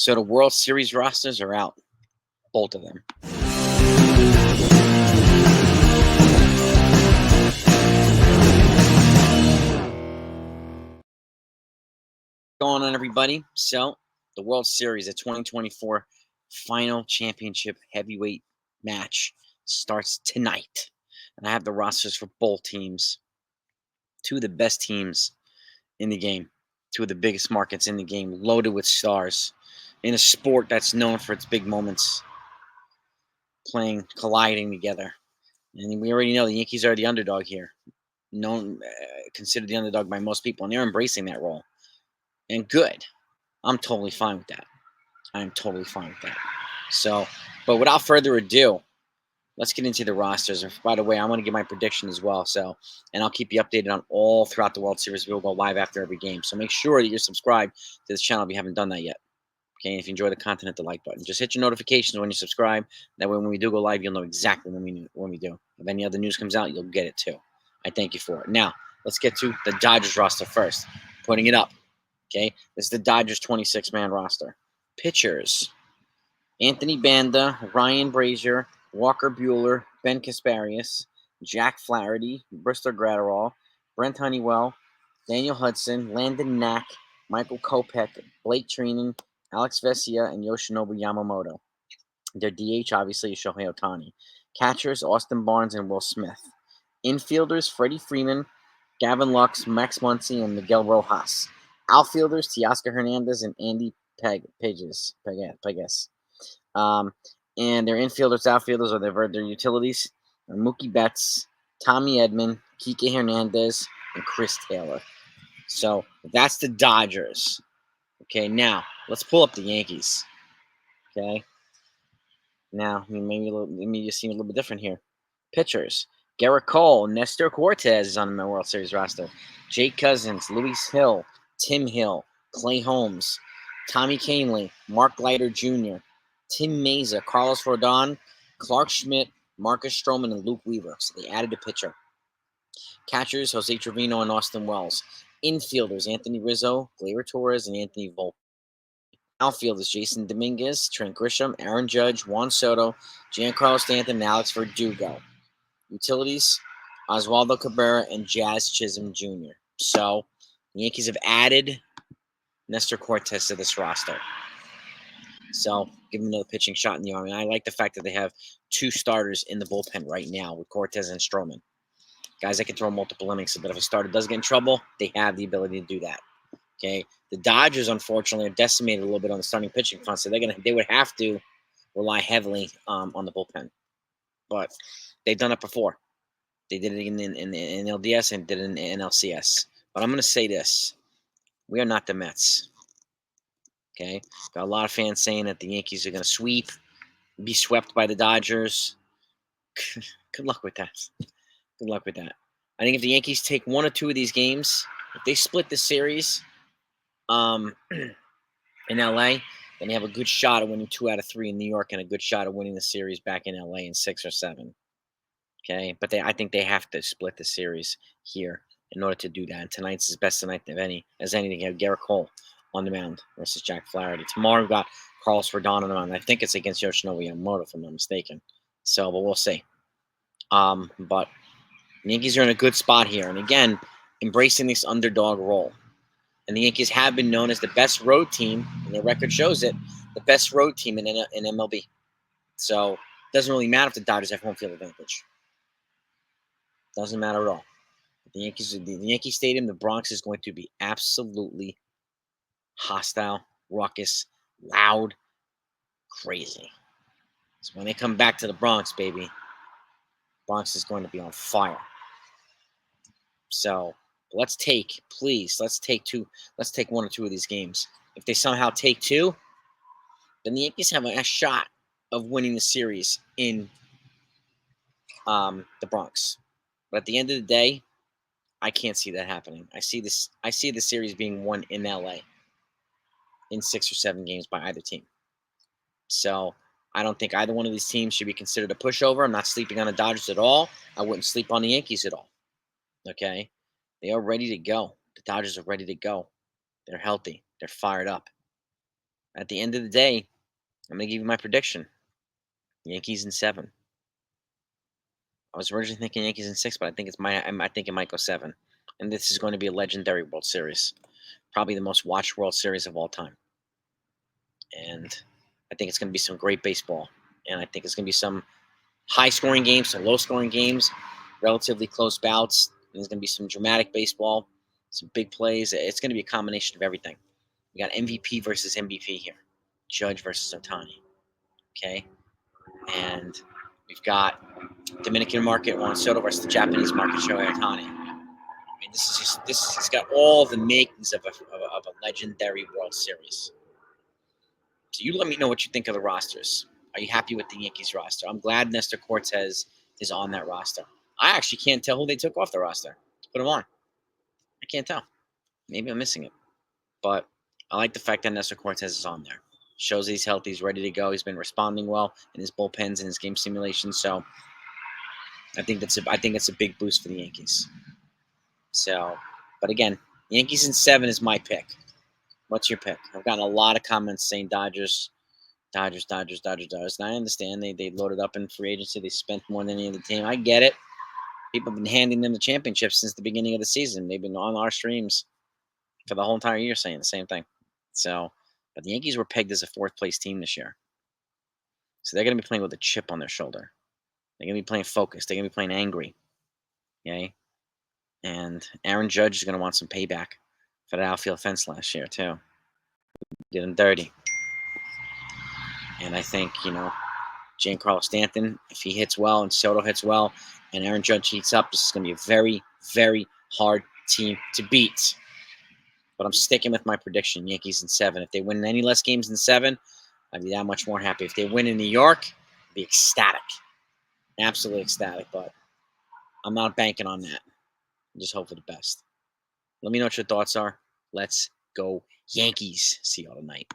So the World Series rosters are out, both of them. Going on, everybody? So the World Series, the 2024 final championship heavyweight match starts tonight. And I have the rosters for both teams. Two of the best teams in the game. Two of the biggest markets in the game, loaded with stars. In a sport that's known for its big moments. Colliding together. And we already know the Yankees are the underdog here. Considered the underdog by most people. And they're embracing that role. And good. I'm totally fine with that. I'm totally fine with that. So, but without further ado, let's get into the rosters. By the way, I want to give my prediction as well. So, and I'll keep you updated on all throughout the World Series. We'll go live after every game. So make sure that you're subscribed to this channel if you haven't done that yet. Okay, and if you enjoy the content, hit the like button. Just hit your notifications when you subscribe. That way, when we do go live, you'll know exactly when we do. If any other news comes out, you'll get it too. I thank you for it. Now, let's get to the Dodgers roster first. Putting it up. Okay, this is the Dodgers 26-man roster. Pitchers: Anthony Banda, Ryan Brazier, Walker Buehler, Ben Kasparius, Jack Flaherty, Bristol Gratterall, Brent Honeywell, Daniel Hudson, Landon Knack, Michael Kopech, Blake Trinan, Alex Vesia, and Yoshinobu Yamamoto. Their DH, obviously, is Shohei Ohtani. Catchers: Austin Barnes and Will Smith. Infielders: Freddie Freeman, Gavin Lux, Max Muncy, and Miguel Rojas. Outfielders: Teoscar Hernandez and Andy Pegues. And their infielders, outfielders, are their utilities: Mookie Betts, Tommy Edman, Kike Hernandez, and Chris Taylor. So that's the Dodgers. Okay, now let's pull up the Yankees. Okay, now maybe you seem a little bit different here. Pitchers: Garrett Cole, Nestor Cortez is on the World Series roster. Jake Cousins, Luis Hill, Tim Hill, Clay Holmes, Tommy Kahnle, Mark Leiter Jr., Tim Mesa, Carlos Rodon, Clark Schmidt, Marcus Stroman, and Luke Weaver. So they added a pitcher. Catchers: Jose Trevino and Austin Wells. Infielders: Anthony Rizzo, Gleyber Torres, and Anthony Volpe. Outfielders: Jason Dominguez, Trent Grisham, Aaron Judge, Juan Soto, Giancarlo Stanton, and Alex Verdugo. Utilities: Oswaldo Cabrera and Jazz Chisholm Jr. So the Yankees have added Nestor Cortez to this roster. So give him another pitching shot in the arm. And I like the fact that they have two starters in the bullpen right now with Cortez and Stroman. Guys that can throw multiple innings, but if a starter does get in trouble, they have the ability to do that. Okay. The Dodgers, unfortunately, are decimated a little bit on the starting pitching front, so they would have to rely heavily on the bullpen. But they've done it before. They did it in LDS and did it in LCS. But I'm going to say this. We are not the Mets. Okay? Got a lot of fans saying that the Yankees are going to be swept by the Dodgers. Good luck with that. Good luck with that. I think if the Yankees take one or two of these games, if they split the series in LA, then they have a good shot of winning 2 out of 3 in New York and a good shot of winning the series back in LA in 6 or 7. Okay, but I think they have to split the series here in order to do that. And tonight's his best tonight as anything. You have Garrett Cole on the mound versus Jack Flaherty. Tomorrow we've got Carlos Rodon on the mound. I think it's against Yoshinobu Yamamoto, if I'm not mistaken. So, but we'll see. But the Yankees are in a good spot here, and again, embracing this underdog role. And the Yankees have been known as the best road team, and their record shows it, the best road team in MLB. So it doesn't really matter if the Dodgers have home field advantage. Doesn't matter at all. The Yankee Stadium, the Bronx is going to be absolutely hostile, raucous, loud, crazy. So when they come back to the Bronx, baby, Bronx is going to be on fire. So let's take 1 or 2 of these games. If they somehow take 2, then the Yankees have a shot of winning the series in the Bronx. But at the end of the day, I can't see that happening. I see the series being won in LA in 6 or 7 games by either team. So I don't think either one of these teams should be considered a pushover. I'm not sleeping on the Dodgers at all. I wouldn't sleep on the Yankees at all. Okay? They are ready to go. The Dodgers are ready to go. They're healthy. They're fired up. at the end of the day, I'm going to give you my prediction. Yankees in 7. I was originally thinking Yankees in 6, but I think I think it might go 7. And this is going to be a legendary World Series. Probably the most watched World Series of all time. And I think it's going to be some great baseball. And I think it's going to be some high-scoring games, some low-scoring games, relatively close bouts. And there's going to be some dramatic baseball, some big plays. It's going to be a combination of everything. We got MVP versus MVP here. Judge versus Ohtani. Okay? And we've got Dominican market, Juan Soto versus the Japanese market, Shohei Ohtani. I mean, this has got all the makings of a legendary World Series. So you let me know what you think of the rosters. Are you happy with the Yankees roster? I'm glad Nestor Cortez is on that roster. I actually can't tell who they took off the roster to put him on. I can't tell. Maybe I'm missing it. But I like the fact that Nestor Cortez is on there. Shows he's healthy, he's ready to go. He's been responding well in his bullpens and his game simulations. So I think it's a big boost for the Yankees. So, but again, Yankees in 7 is my pick. What's your pick? I've gotten a lot of comments saying Dodgers. And I understand they loaded up in free agency. They spent more than any other team. I get it. People have been handing them the championship since the beginning of the season. They've been on our streams for the whole entire year saying the same thing. So, but the Yankees were pegged as a 4th place team this year. So they're going to be playing with a chip on their shoulder. They're going to be playing focused. They're going to be playing angry. Okay? And Aaron Judge is going to want some payback for that outfield fence last year, too. Did him dirty. And I think, Giancarlo Stanton, if he hits well and Soto hits well and Aaron Judge heats up, this is going to be a very, very hard team to beat. But I'm sticking with my prediction, Yankees in 7. If they win any less games than 7, I'd be that much more happy. If they win in New York, I'd be ecstatic. Absolutely ecstatic, but I'm not banking on that. I just hope for the best. Let me know what your thoughts are. Let's go Yankees. See y'all tonight.